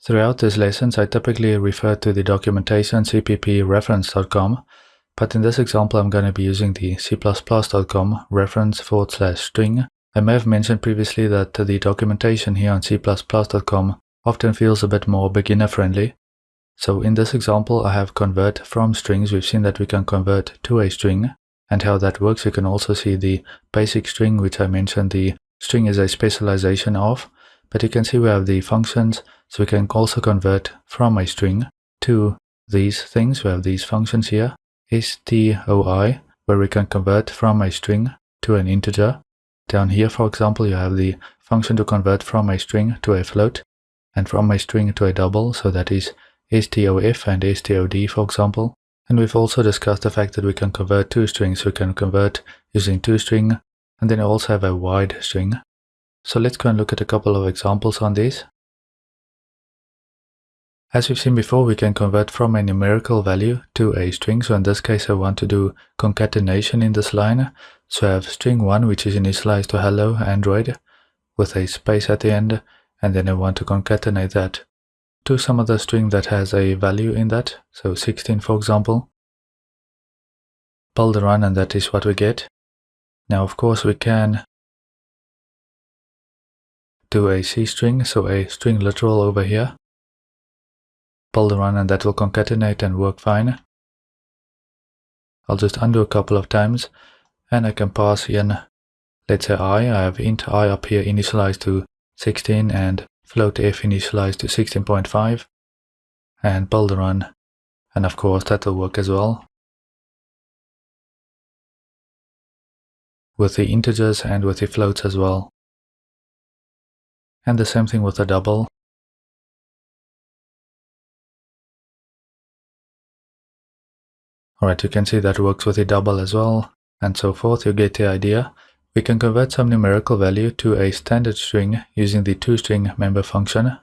Throughout these lessons, I typically refer to the documentation cppreference.com, but in this example I'm going to be using the c++.com reference/string. I may have mentioned previously that the documentation here on c++.com often feels a bit more beginner friendly. So in this example I have convert from strings. We've seen that we can convert to a string, and how that works. You can also see the basic string, which I mentioned the string is a specialization of, but you can see we have the functions, so we can also convert from a string to these things. We have these functions here, stoi, where we can convert from a string to an integer. Down here, for example, you have the function to convert from a string to a float, and from a string to a double, so that is stof and stod, for example. And we've also discussed the fact that we can convert two strings. We can convert using toString, and then we also have a wide string. So let's go and look at a couple of examples on these. As we've seen before, we can convert from a numerical value to a string. So in this case, I want to do concatenation in this line. So I have string 1, which is initialized to hello Android with a space at the end, and then I want to concatenate that to some other string that has a value in that, so 16 for example. Build a run, and that is what we get. Now of course we can do a C string, so a string literal over here. Build a run, and that will concatenate and work fine. I'll just undo a couple of times, and I can pass in, let's say I have int I up here initialized to 16 and float f initialized to 16.5, and build a run, and of course that will work as well with the integers and with the floats as well. And the same thing with the double. Alright, you can see that works with the double as well, and so forth. You get the idea. We can convert some numerical value to a standard string using the toString member function.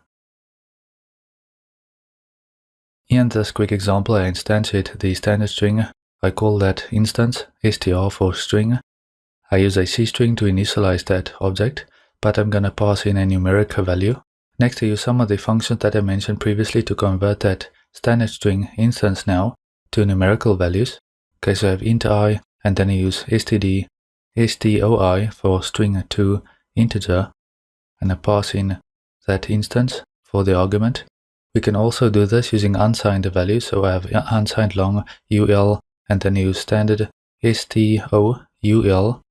In this quick example, I instantiate the standard string. I call that instance str for string. I use a C string to initialize that object, but I'm going to pass in a numeric value. Next, I use some of the functions that I mentioned previously to convert that standard string instance now to numerical values. Okay, so I have int I, and then I use std stoi for string to integer, and I pass in that instance for the argument. We can also do this using unsigned values, so I have unsigned long ul, and then use standard stoul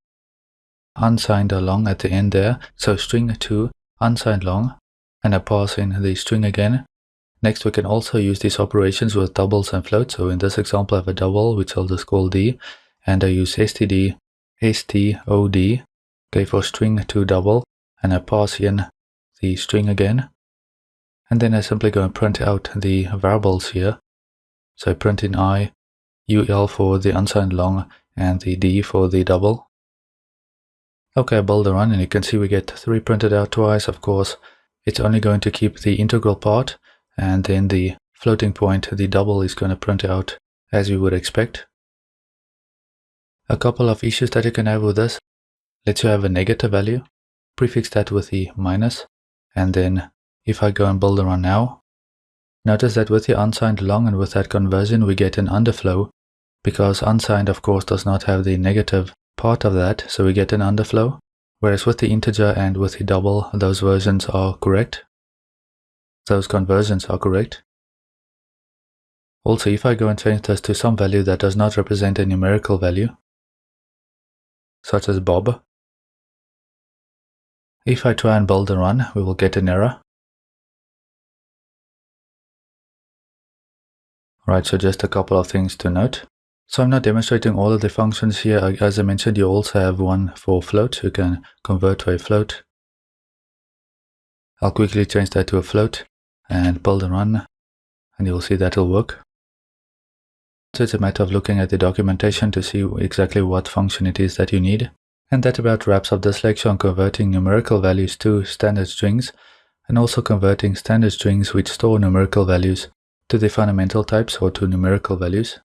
unsigned long at the end there, so string to unsigned long, and I pass in the string again. Next, we can also use these operations with doubles and floats. So in this example I have a double, which I'll just call d, and I use std stod, okay, for string to double, and I pass in the string again, and then I simply go and print out the variables here. So I print in I, ul for the unsigned long, and the d for the double. Okay, I build a run, and you can see we get 3 printed out twice. Of course, it's only going to keep the integral part, and then the floating point, the double, is going to print out as we would expect. A couple of issues that you can have with this. Let's say you have a negative value, prefix that with the minus, and then if I go and build a run now, notice that with the unsigned long and with that conversion we get an underflow, because unsigned of course does not have the negative part of that, so we get an underflow, whereas with the integer and with the double, those versions are correct. Those conversions are correct. Also, if I go and change this to some value that does not represent a numerical value, such as Bob, if I try and build a run, we will get an error. Right, so just a couple of things to note. So I'm not demonstrating all of the functions here. As I mentioned, you also have one for float. You can convert to a float. I'll quickly change that to a float and build a run, and you'll see that will work. So it's a matter of looking at the documentation to see exactly what function it is that you need. And that about wraps up this lecture on converting numerical values to standard strings, and also converting standard strings which store numerical values to the fundamental types or to numerical values.